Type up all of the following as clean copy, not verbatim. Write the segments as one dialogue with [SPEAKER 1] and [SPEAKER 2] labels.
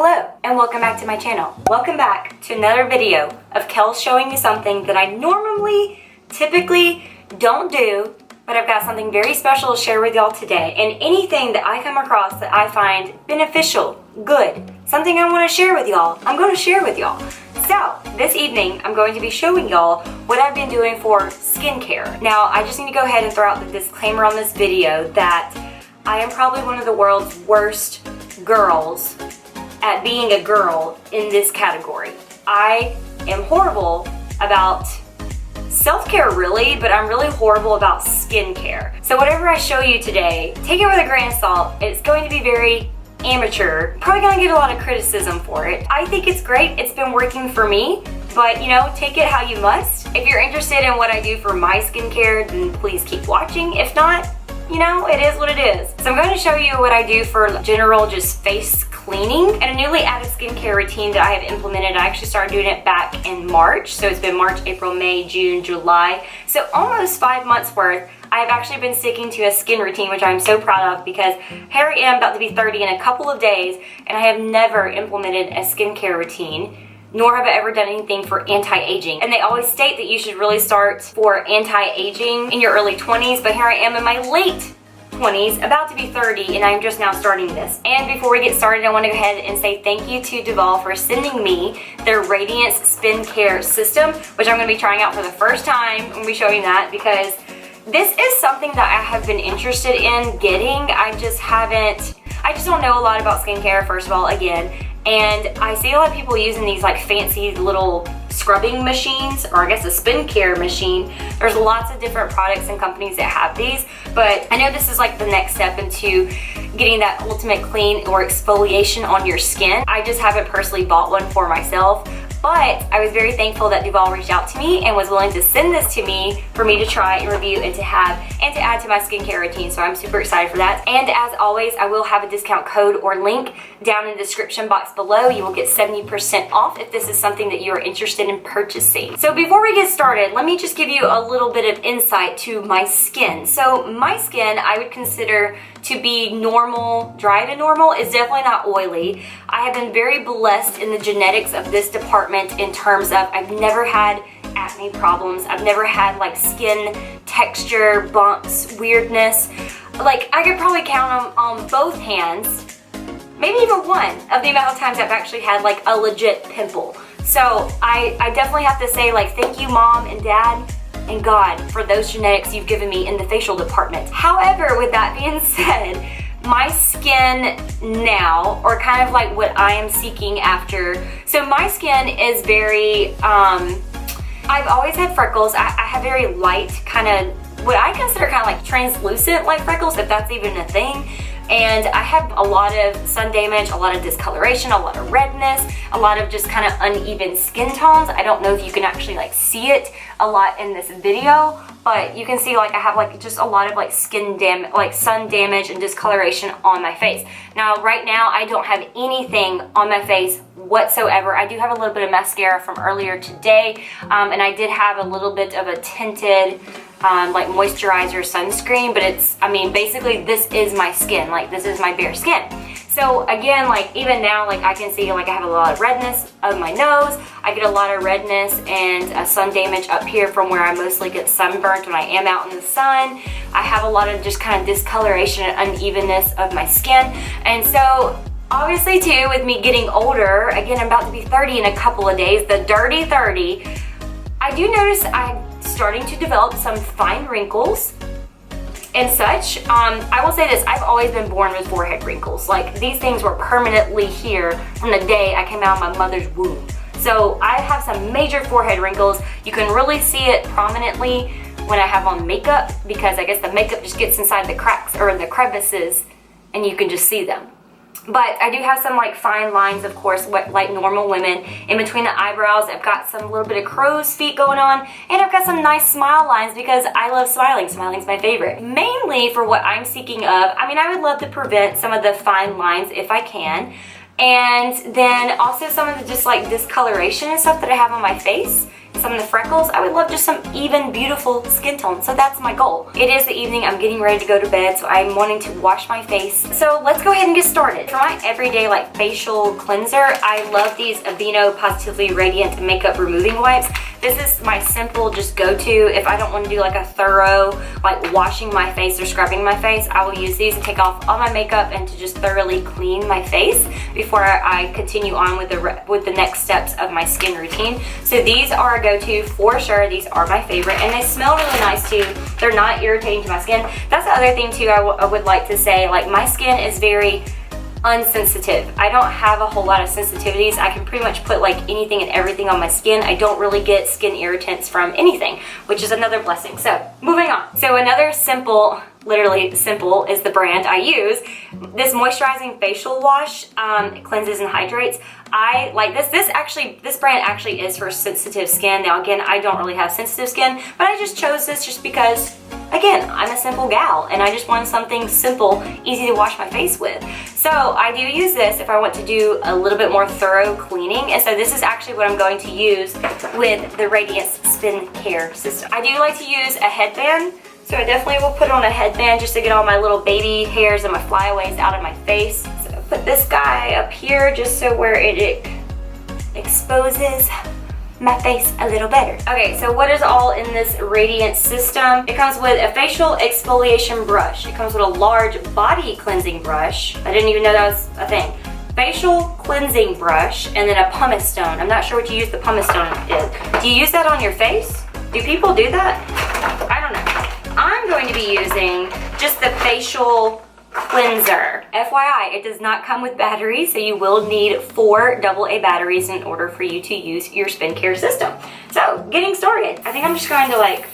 [SPEAKER 1] Hello and welcome back to my channel. Welcome back to another video of Kel showing you something that I typically don't do, but I've got something very special to share with y'all today. And anything that I come across that I find beneficial, good, something I want to share with y'all, I'm going to share with y'all. So this evening I'm going to be showing y'all what I've been doing for skincare. Now I just need to go ahead and throw out the disclaimer on this video that I am probably one of the world's worst girls at being a girl in this category. I am horrible about self-care really, but I'm really horrible about skincare. So whatever I show you today, take it with a grain of salt. It's going to be very amateur. Probably gonna get a lot of criticism for it. I think it's great. It's been working for me, but you know, take it how you must. If you're interested in what I do for my skincare, then please keep watching. If not, you know, it is what it is. So I'm going to show you what I do for general just face cleaning and a newly added skincare routine that I have implemented. I actually started doing it back in March. So it's been March, April, May, June, July. So almost 5 months worth. I have actually been sticking to a skin routine, which I'm so proud of because here I am about to be 30 in a couple of days and I have never implemented a skincare routine, nor have I ever done anything for anti-aging. And they always state that you should really start for anti-aging in your early 20s, but here I am in my late 20s, about to be 30, and I'm just now starting this. And before we get started, I want to go ahead and say thank you to Duval for sending me their Radiance Spin Care System, which I'm going to be trying out for the first time. I'm going to be showing that because this is something that I have been interested in getting. I just don't know a lot about skincare, first of all, again. And I see a lot of people using these like fancy little scrubbing machines, or I guess a spin care machine. There's lots of different products and companies that have these, but I know this is like the next step into getting that ultimate clean or exfoliation on your skin. I just haven't personally bought one for myself, but I was very thankful that Duval reached out to me and was willing to send this to me for me to try and review and to add to my skincare routine. So I'm super excited for that. And as always, I will have a discount code or link down in the description box below. You will get 70% off if this is something that you are interested in purchasing. So before we get started, let me just give you a little bit of insight to my skin. So my skin, I would consider to be normal, dry to normal. It's definitely not oily. I have been very blessed in the genetics of this department in terms of I've never had acne problems. I've never had like skin texture, bumps, weirdness. Like I could probably count them on both hands, maybe even one, of the amount of times I've actually had like a legit pimple. So I definitely have to say like thank you mom and dad and God for those genetics you've given me in the facial department. However, with that being said, my skin now, or kind of like what I am seeking after, so my skin is very, I've always had freckles. I have very light, kind of, what I consider kind of like translucent like freckles, if that's even a thing. And I have a lot of sun damage, a lot of discoloration, a lot of redness, a lot of just kind of uneven skin tones. I don't know if you can actually like see it a lot in this video, but you can see like I have like just a lot of like skin damage, like sun damage and discoloration on my face. Now right now I don't have anything on my face whatsoever. I do have a little bit of mascara from earlier today, and I did have a little bit of a tinted like moisturizer sunscreen, but it's, I mean, basically this is my skin, like this is my bare skin. So again, like even now, like I can see like I have a lot of redness of my nose. I get a lot of redness and sun damage up here from where I mostly get sunburnt when I am out in the sun. I have a lot of just kind of discoloration and unevenness of my skin. And so obviously too, with me getting older, again, I'm about to be 30 in a couple of days, the dirty 30, I do notice I'm starting to develop some fine wrinkles and such. I will say this, I've always been born with forehead wrinkles. Like these things were permanently here from the day I came out of my mother's womb. So I have some major forehead wrinkles. You can really see it prominently when I have on makeup because I guess the makeup just gets inside the cracks or the crevices and you can just see them. But I do have some like fine lines, of course, like normal women. In between the eyebrows, I've got some little bit of crow's feet going on, and I've got some nice smile lines because I love smiling. Smiling's my favorite. Mainly for what I'm seeking of, I mean, I would love to prevent some of the fine lines if I can. And then also some of the just like discoloration and stuff that I have on my face. some of the freckles. I would love just some even, beautiful skin tone. So that's my goal. It is the evening. I'm getting ready to go to bed, so I'm wanting to wash my face. So let's go ahead and get started. For my everyday like facial cleanser, I love these Aveeno Positively Radiant Makeup Removing Wipes. This is my simple just go-to. If I don't want to do like a thorough like washing my face or scrubbing my face, I will use these to take off all my makeup and to just thoroughly clean my face before I continue on with the next steps of my skin routine. So these are a go-to for sure. These are my favorite, and they smell really nice too. They're not irritating to my skin. That's the other thing too I would like to say. Like, my skin is very unsensitive. I don't have a whole lot of sensitivities. I can pretty much put like anything and everything on my skin. I don't really get skin irritants from anything, which is another blessing. So moving on. So another simple, literally simple, is the brand I use. This moisturizing facial wash cleanses and hydrates. I like this. This brand actually is for sensitive skin. Now again, I don't really have sensitive skin, but I just chose this just because, again, I'm a simple gal and I just want something simple, easy to wash my face with. So I do use this if I want to do a little bit more thorough cleaning. And so this is actually what I'm going to use with the Radiance Skin Care System. I do like to use a headband. So I definitely will put on a headband just to get all my little baby hairs and my flyaways out of my face. So I put this guy up here just so where it exposes my face a little better. Okay, so what is all in this Radiance system? It comes with a facial exfoliation brush. It comes with a large body cleansing brush. I didn't even know that was a thing. Facial cleansing brush, and then a pumice stone. I'm not sure what you use the pumice stone is. Do you use that on your face? Do people do that? I don't know. I'm going to be using just the facial cleanser. FYI, it does not come with batteries, so you will need 4 AA batteries in order for you to use your skincare system. So, getting started. I think I'm just going to like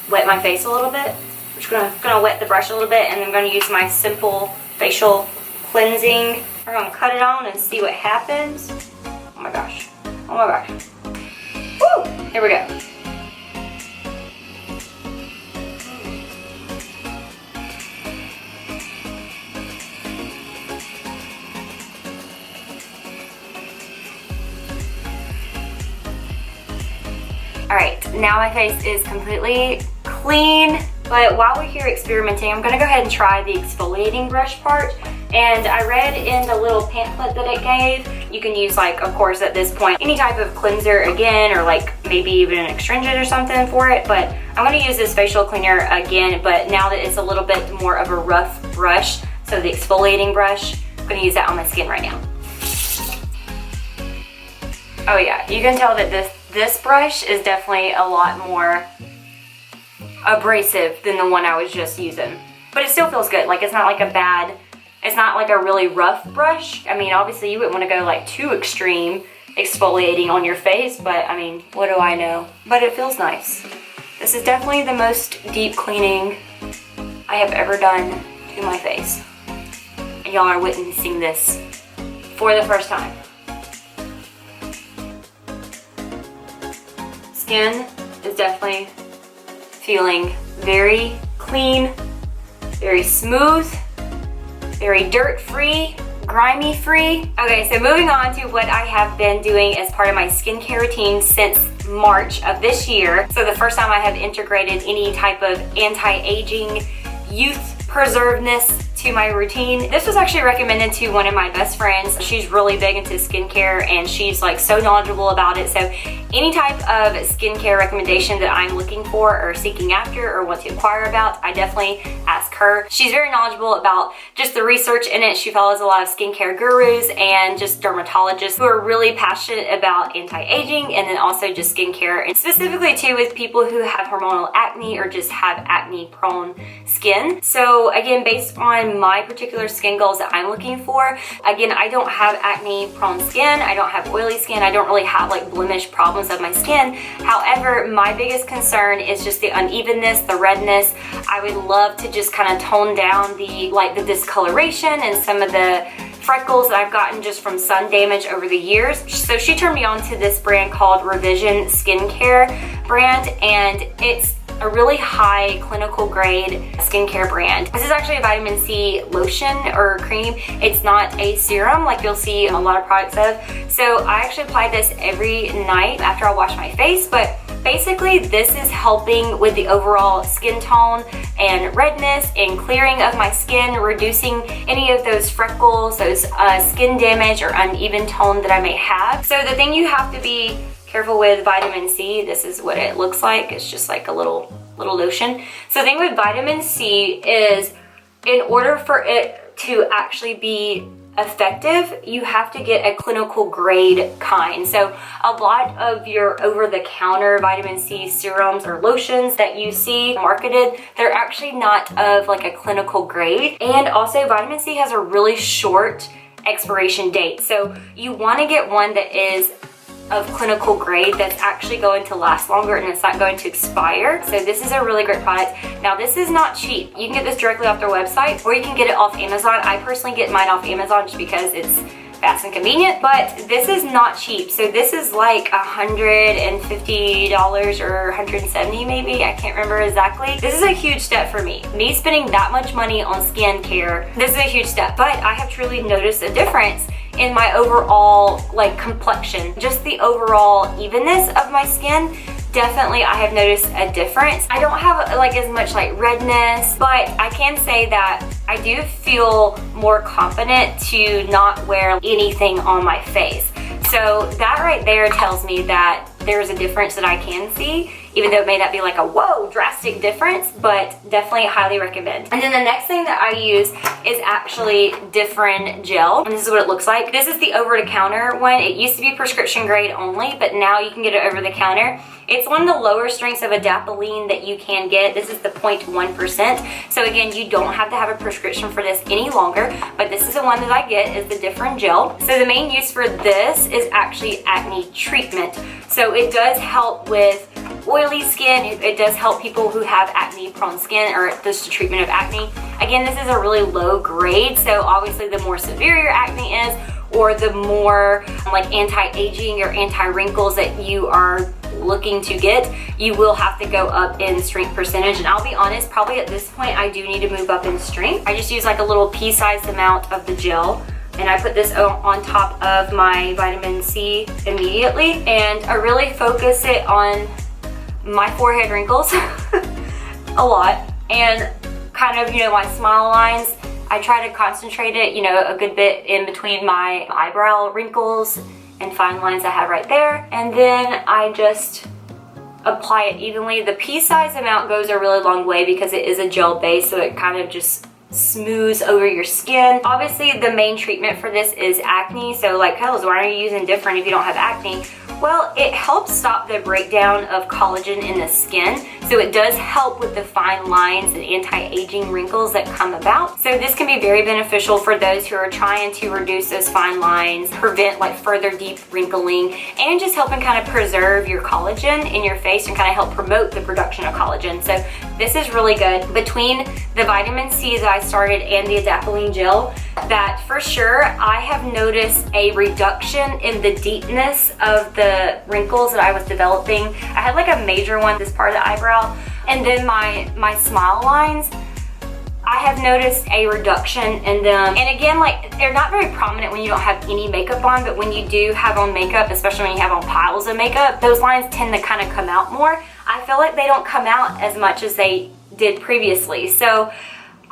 [SPEAKER 1] wet my face a little bit. I'm just gonna wet the brush a little bit, and I'm going to use my simple facial cleansing. We're going to cut it on and see what happens. Oh my gosh. Oh my gosh. Woo! Here we go. Alright, now my face is completely clean, but while we're here experimenting, I'm going to go ahead and try the exfoliating brush part. And I read in the little pamphlet that it gave, you can use, like, of course at this point, any type of cleanser again, or like maybe even an astringent or something for it, but I'm going to use this facial cleaner again, but now that it's a little bit more of a rough brush, so the exfoliating brush, I'm going to use that on my skin right now. Oh yeah, you can tell that this brush is definitely a lot more abrasive than the one I was just using. But it still feels good. Like, it's not like it's not like a really rough brush. I mean, obviously you wouldn't want to go like too extreme exfoliating on your face, but I mean, what do I know? But it feels nice. This is definitely the most deep cleaning I have ever done to my face. And y'all are witnessing this for the first time. Skin is definitely feeling very clean, very smooth, very dirt-free, grimy-free. Okay, so moving on to what I have been doing as part of my skincare routine since March of this year. So the first time I have integrated any type of anti-aging, youth preservedness to my routine. This was actually recommended to one of my best friends. She's really big into skincare and she's like so knowledgeable about it. So any type of skincare recommendation that I'm looking for or seeking after or want to inquire about, I definitely ask her. She's very knowledgeable about just the research in it. She follows a lot of skincare gurus and just dermatologists who are really passionate about anti-aging and then also just skincare, and specifically too with people who have hormonal acne or just have acne prone skin. So again, based on my particular skin goals that I'm looking for, again, I don't have acne prone skin, I don't have oily skin, I don't really have like blemish problems of my skin. However, my biggest concern is just the unevenness, the redness. I would love to just kind of tone down the discoloration and some of the freckles that I've gotten just from sun damage over the years. So she turned me on to this brand called Revision Skincare brand, and it's a really high clinical grade skincare brand. This is actually a vitamin C lotion or cream. It's not a serum like you'll see a lot of products of. So I actually apply this every night after I wash my face, but basically this is helping with the overall skin tone and redness and clearing of my skin, reducing any of those freckles, those skin damage or uneven tone that I may have. So the thing you have to be careful with vitamin C, this is what it looks like. It's just like a little lotion. So the thing with vitamin C is, in order for it to actually be effective, you have to get a clinical grade kind. So a lot of your over-the-counter vitamin C serums or lotions that you see marketed, they're actually not of like a clinical grade. And also vitamin C has a really short expiration date. So you want to get one that is of clinical grade that's actually going to last longer and it's not going to expire. So this is a really great product. Now this is not cheap. You can get this directly off their website or you can get it off Amazon. I personally get mine off Amazon just because it's fast and convenient, but this is not cheap. So this is like $150 or $170 maybe, I can't remember exactly. This is a huge step for me. Me spending that much money on skincare, this is a huge step, but I have truly noticed a difference in my overall like complexion, just the overall evenness of my skin. Definitely I have noticed a difference. I don't have like as much like redness, but I can say that I do feel more confident to not wear anything on my face. So that right there tells me that there's a difference that I can see, even though it may not be like a whoa drastic difference, but definitely highly recommend. And then the next thing that I use is actually Differin gel, and this is what it looks like. This is the over-the-counter one. It used to be prescription grade only, but now you can get it over the counter. It's one of the lower strengths of adapalene that you can get. This is the 0.1%. So again, you don't have to have a prescription for this any longer, but this is the one that I get, is the Differin gel. So the main use for this is actually acne treatment. So it does help with oily skin. It does help people who have acne prone skin or just the treatment of acne. Again, this is a really low grade, so obviously the more severe your acne is, or the more like anti-aging or anti-wrinkles that you are looking to get, you will have to go up in strength percentage. And I'll be honest, probably at this point I do need to move up in strength. I just use like a little pea-sized amount of the gel, and I put this on top of my vitamin C immediately, and I really focus it on my forehead wrinkles a lot, and kind of, you know, my smile lines. I try to concentrate it, you know, a good bit in between my eyebrow wrinkles and fine lines I have right there, and then I just apply it evenly. The pea-sized amount goes a really long way because it is a gel base, so it kind of just smooths over your skin. Obviously the main treatment for this is acne, so like, hells, why are you using Differin if you don't have acne? Well, it helps stop the breakdown of collagen in the skin, so it does help with the fine lines and anti-aging wrinkles that come about. So this can be very beneficial for those who are trying to reduce those fine lines, prevent like further deep wrinkling, and just helping kind of preserve your collagen in your face and kind of help promote the production of collagen. So this is really good. Between the vitamin C that I started and the adapalene gel, that for sure I have noticed a reduction in the deepness of the wrinkles that I was developing. I had like a major one, this part of the eyebrow, and then my smile lines, I have noticed a reduction in them. And again, like, they're not very prominent when you don't have any makeup on, but when you do have on makeup, especially when you have on piles of makeup, those lines tend to kind of come out more. I feel like they don't come out as much as they did previously. So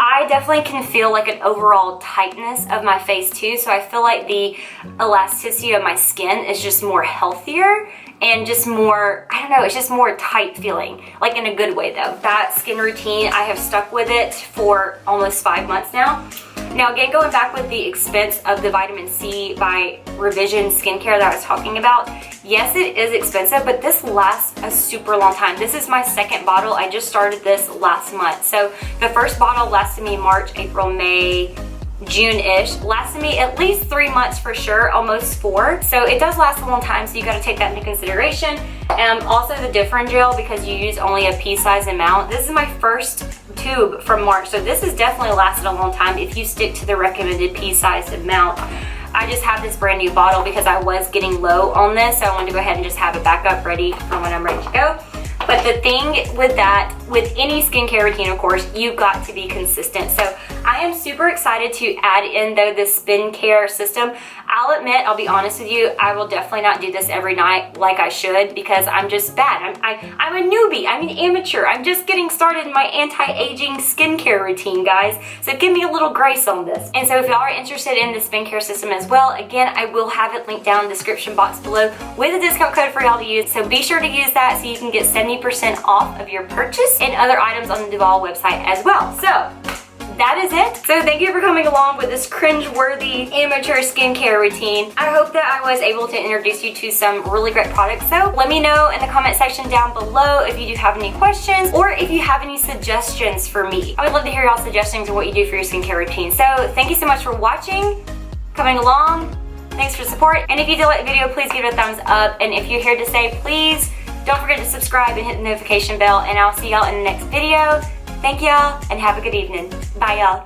[SPEAKER 1] I definitely can feel like an overall tightness of my face too. So I feel like the elasticity of my skin is just more healthier and just more, I don't know, it's just more tight feeling, like in a good way though. That skin routine, I have stuck with it for almost 5 months now. Now again, going back with the expense of the vitamin C by Revision skincare that I was talking about, yes, it is expensive, but this lasts a super long time. This is my second bottle. I just started this last month. So the first bottle lasted me March, April, May, June-ish. Lasted me at least 3 months for sure, almost 4. So it does last a long time, so you gotta take that into consideration. Also the Differin gel, because you use only a pea-sized amount. This is my first tube from March, so this has definitely lasted a long time if you stick to the recommended pea-sized amount. I just have this brand new bottle because I was getting low on this, so I wanted to go ahead and just have a backup ready for when I'm ready to go. But the thing with that, with any skincare routine, of course, you've got to be consistent. So I am super excited to add in though this spin care system. I'll admit, I'll be honest with you, I will definitely not do this every night like I should because I'm just bad. I'm a newbie, I'm an amateur. I'm just getting started in my anti-aging skincare routine, guys. So give me a little grace on this. And so if y'all are interested in the spin care system as well, again, I will have it linked down in the description box below with a discount code for y'all to use. So be sure to use that so you can get 70% off of your purchase and other items on the Duval website as well. So that is it. So thank you for coming along with this cringe-worthy amateur skincare routine. I hope that I was able to introduce you to some really great products. So let me know in the comment section down below if you do have any questions or if you have any suggestions for me. I would love to hear y'all's suggestions of what you do for your skincare routine. So thank you so much for watching, coming along. Thanks for the support. And if you did like the video, please give it a thumbs up. And if you're here to say, please don't forget to subscribe and hit the notification bell. And I'll see y'all in the next video. Thank y'all and have a good evening. Bye y'all.